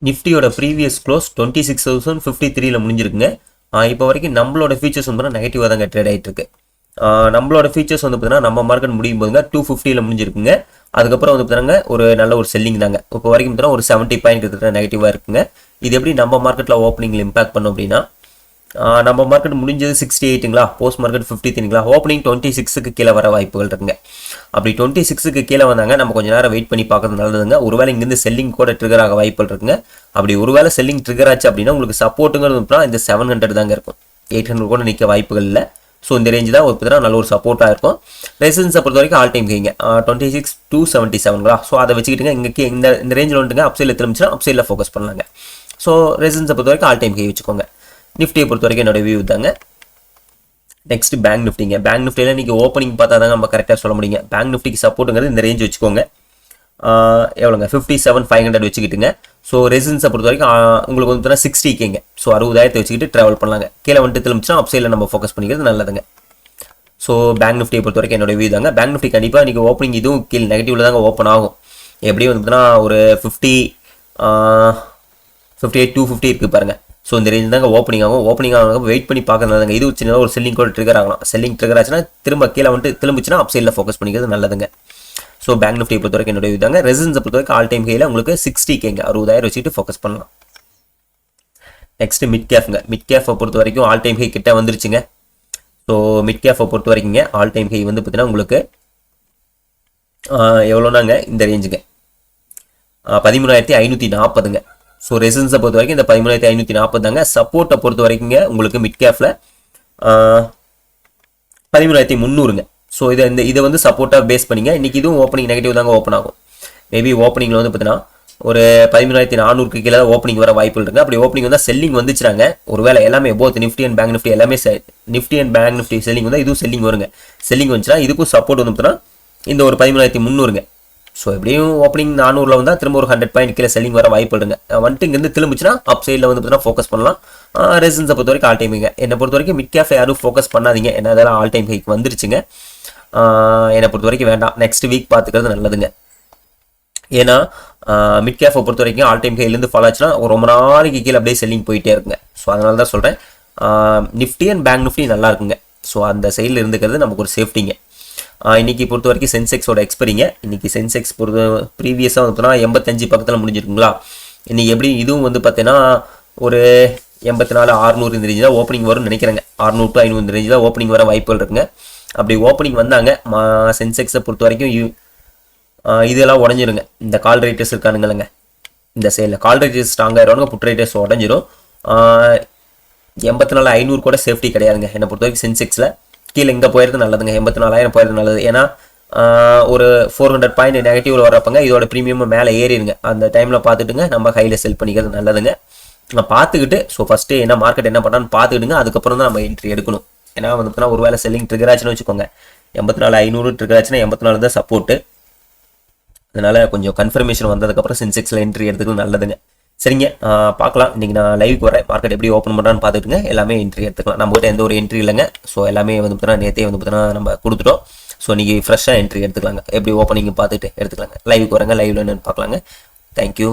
நிஃப்டியோட previous close 26,053 முடிஞ்சிருக்குங்க. இப்போ வரைக்கும் நம்மளோட ஃபீச்சர்ஸ் வந்து நெகட்டிவாக தாங்க ட்ரேட் ஆகிட்டு இருக்கு. நம்மளோட ஃபீச்சர்ஸ் வந்து பார்த்தீங்கன்னா நம்ம மார்க்கெட் முடியும் போதுங்க 250 முடிஞ்சிருக்குங்க. அதுக்கப்புறம் வந்து பார்த்தீங்கன்னா ஒரு நல்ல ஒரு செல்லிங் தாங்க. இப்போ வரைக்கும் பார்த்தீங்கன்னா ஒரு 70 பாயிண்ட் கிட்ட நெகட்டிவாக இருக்குங்க. இது எப்படி நம்ம மார்க்கெட்டில் ஓப்பனிங்கில் இம்பாக்ட் பண்ணும் அப்படின்னா, நம்ம மார்க்கெட் முடிஞ்சது 68ங்களா, போஸ்ட் மார்க்கெட் 53ங்களா, ஓப்பனிங் 26க்கு கீழே வர வாய்ப்புகள் இருக்குங்க. அப்படி 26க்கு கீழே வந்தாங்க நம்ம கொஞ்சம் நேரம் வெயிட் பண்ணி பார்க்கறது நல்லதுங்க. ஒருவேளை இங்கேருந்து செல்லிங் கூட ட்ரிகர் ஆக வாய்ப்புகள் இருக்குங்க. அப்படி ஒருவேளை செல்லிங் ட்ரிகர் ஆச்சு அப்படின்னா உங்களுக்கு சப்போர்ட்டுங்கிறது இந்த 700 தாங்க இருக்கும். 800 கூட நிற்க வாய்ப்புகள் இல்லை. ஸோ இந்த ரேஞ்சு தான் ஒரு நல்ல ஒரு சப்போர்ட்டாக இருக்கும். ரெசிஸ்டன்ஸை பொறுத்த வரைக்கும் ஆல் டைம் ஹைங்க 26,277ங்களா. ஸோ அதை வச்சுக்கிட்டுங்க இங்கே இந்த ரேஞ்சில் வந்துட்டுங்க அப்சைடில் திரும்பிச்சுன்னா அப்சைடில் ஃபோக்கஸ் பண்ணலாங்க. ஸோ ரெசிஸ்டன்ஸை பொறுத்த வரைக்கும் ஆல் டைம் ஹை வச்சுக்கோங்க. நிஃப்டியை பொறுத்த வரைக்கும் என்னோட வியூ தாங்க. Next bank நிஃப்டிங்க. பேங்க் நிஃப்டியில் இன்றைக்கி ஓப்பனிங் பார்த்தா தாங்க நம்ம கரெக்டாக சொல்ல முடியுங்க. பேங்க் நிஃப்டிக்கு சப்போர்ட்டுங்கிறது இந்த ரேஞ்ச் வச்சுக்கோங்க. எவ்வளோங்க 57,500 வச்சுக்கிட்டுங்க. ஸோ ரெசிஸ்டன்ஸை பொறுத்த வரைக்கும் உங்களுக்கு வந்து 60Kங்க. ஸோ 60,000 வச்சுக்கிட்டு ட்ராவல் பண்ணலாங்க. கீழே வந்துட்டு திரும்பிச்சுன்னா அப்சைடில் நம்ம ஃபோக்கஸ் பண்ணிக்கிறது நல்லதுங்க. ஸோ பேங்க் நிஃப்டியை பொறுத்த வரைக்கும் என்னோட வியூ தாங்க. பேங்க் நிஃப்டி கண்டிப்பாக இன்றைக்கி ஓப்பனிங் இதுவும் கீழே நெகட்டிவில் தாங்க ஓப்பன் ஆகும். எப்படியும் வந்து ஒரு 58,250 இருக்குது பாருங்கள். ஸோ இந்த ரேஞ்ச் தாங்க ஓப்பனிங் ஆகும். ஓப்பனிங் ஆகும் வெயிட் பண்ணி பார்க்கறதுனாங்க. இது சின்னதாக ஒரு செல்லிங் கூட ட்ரிகர் ஆகலாம். செல்லிங் ட்ரிகர் ஆச்சுன்னா திரும்ப கீழே வந்துட்டு திரும்பிச்சுன்னா அப்சைடில் ஃபோக்கஸ் பண்ணிக்கிறது நல்லதுங்க. ஸோ பேங்க் நிஃப்டியை பொறுத்த வரைக்கும் என்னோட இதாங்க. ரெசிடன்ஸை பொறுத்த வரைக்கும் ஆல் டைம் ஹையில் உங்களுக்கு 60Kங்க 60,000 வச்சுட்டு ஃபோக்கஸ் பண்ணலாம். நெக்ஸ்ட் மிட் கேஃப்ங்க. மிட் கேஃபை பொறுத்த வரைக்கும் ஆல் டைம் ஹை கிட்ட வந்துருச்சுங்க. ஸோ மிட் கேஃபை பொறுத்த வரைக்குங்க ஆல் டைம் ஹை வந்து பார்த்தீங்கன்னா உங்களுக்கு எவ்வளோனாங்க இந்த ரேஞ்சுங்க 13,540ங்க. ஸோ ரெசிடன்ஸை பொறுத்த வரைக்கும் இந்த 13,540 தாங்க. சப்போர்ட்டை பொறுத்த வரைக்குங்க உங்களுக்கு மிட் கேஃபில் 13,300ங்க. ஸோ இதை வந்து சப்போர்ட்டாக பேஸ் பண்ணிங்க. இன்றைக்கி இதுவும் ஓப்பனிங் நெகட்டிவ் தாங்க ஓப்பன் ஆகும். மேபி ஓப்பனிங்கில் வந்து பார்த்தீங்கன்னா ஒரு 13,400க்கு கீழே ஓப்பனிங் வர வாய்ப்புகள் இருக்குது. அப்படி ஓப்பனிங் வந்தால் செல்லிங் வந்துச்சுறாங்க. ஒருவேளை எல்லாமே both Nifty and bank Nifty எல்லாமே Nifty and bank Nifty selling வந்தால் இதுவும் செல்லிங் வருங்க. செல்லிங் வந்துச்சுன்னா இதுக்கும் சப்போர்ட் வந்து பார்த்தீங்கன்னா இந்த ஒரு 13,300ங்க. ஸோ எப்படியும் ஓப்பனிங் 400 வந்தால் திரும்ப ஒரு 100 பாயிண்ட் கீழே செல்லிங் வர வாய்ப்புடுங்க. வந்துட்டு இங்கேருந்து திரும்பிச்சுன்னா அப் சைடில் வந்து பார்த்தீங்கன்னா ஃபோக்கஸ் பண்ணலாம். ரெசிடன்ஸை பொறுத்த வரைக்கும் ஆல் டைம் ஹைங்க. என்னை பொறுத்த வரைக்கும் மிட் கேஃபை யாரும் ஃபோக்கஸ் பண்ணாதீங்க. ஏன்னா அதெல்லாம் ஆல் டைம் ஹைக்கு வந்துருச்சுங்க. என்னை பொறுத்த வரைக்கும் வேண்டாம். நெக்ஸ்ட் வீக் பார்த்துக்கிறது நல்லதுங்க. ஏன்னா மிட் கேஃபை பொறுத்த வரைக்கும் ஆல் டைம் ஹைலேருந்து ஃபாலோ ஆச்சுன்னா ரொம்ப நாளைக்கு கீழே அப்படியே செல்லிங் போயிட்டே இருக்குங்க. ஸோ அதனால தான் சொல்கிறேன் நிஃப்டி அண்ட் பேங்க் நிஃப்டி நல்லா இருக்குங்க. ஸோ அந்த சைடில் இருந்துக்கிறது நமக்கு ஒரு சேஃப்டிங்க. இன்றைக்கி பொறுத்த வரைக்கும் சென்செக்ஸோட எக்ஸ்பெரிங்க. இன்றைக்கி சென்செக்ஸ் பொறுத்த ப்ரீவியஸாக வந்து பார்த்தீங்கன்னா 85 பக்கத்தில் முடிஞ்சிருக்குங்களா. இன்றைக்கி எப்படி இதுவும் வந்து பார்த்தீங்கன்னா ஒரு 84,600 இந்த ரேஞ்சு தான் ஓப்பனிங் வரும்னு நினைக்கிறேங்க. 600 to 500 இந்த ரேஞ்சு தான் ஓப்பனிங் வர வாய்ப்புகள் இருக்குங்க. அப்படி ஓப்பனிங் வந்தாங்க சென்செக்ஸை பொறுத்த வரைக்கும் இதெல்லாம் உடஞ்சிருங்க. இந்த கால் ரைட்டர்ஸ் இருக்கானுங்களங்க இந்த சைடில் கால் ரைட்டர்ஸ் ஸ்ட்ராங் ஆகிடுவாங்க. புட் ரைட்டர்ஸ் உடஞ்சிரும். 84,500 கூட சேஃப்டி கிடையாதுங்க. என்னை பொறுத்த வரைக்கும் சென்செக்ஸில் கீழே இங்கே போயிடுறது நல்லதுங்க. 84,000 போயிடுறது நல்லது. ஏன்னா ஒரு 400 பாயிண்ட் நெகட்டிவில் வரப்பங்க இதோட ப்ரீமியம் மேலே ஏறிடுங்க. அந்த டைமில் பார்த்துட்டுங்க நம்ம கையில் செல் பண்ணிக்கிறது நல்லதுங்க. நான் பார்த்துக்கிட்டு ஸோ ஃபஸ்ட்டு என்ன மார்க்கெட் என்ன பண்ணான்னு பார்த்துக்கிட்டுங்க. அதுக்கப்புறம் தான் நம்ம என்ட்ரி எடுக்கணும். ஏன்னா வந்து ஒரு வேலை செல்லிங் ட்ரிகர் ஆச்சுன்னு வச்சுக்கோங்க. 84,500 ட்ரிகர் ஆச்சுன்னா 84 தான் சப்போர்ட்டு. அதனால் கொஞ்சம் கன்ஃபர்மேஷன் வந்ததுக்கப்புறம் சென்செக்ஸில் என்ட்ரி எடுத்துக்கிறது நல்லதுங்க. சரிங்க, பார்க்கலாம். இன்றைக்கி நான் லைவுக்கு வரேன். மார்க்கெட் எப்படி ஓப்பன் பண்ணுறான்னு பார்த்துட்டுங்க எல்லாமே என்ட்ரி எடுத்துக்கலாம். நம்மகிட்ட எந்த ஒரு என்ட்ரி இல்லைங்க. ஸோ எல்லாமே வந்து பார்த்தீங்கன்னா நேற்றே வந்து பார்த்தீங்கன்னா நம்ம கொடுத்துட்டோம். ஸோ இன்றைக்கி ஃப்ரெஷ்ஷாக என்ட்ரி எடுத்துக்கலாங்க. எப்படி ஓப்பனிங் பார்த்துட்டு எடுத்துக்கலாங்க. லைவுக்கு வரேங்க. லைவ்ல என்னன்னு பார்க்கலாங்க. தேங்க்யூ.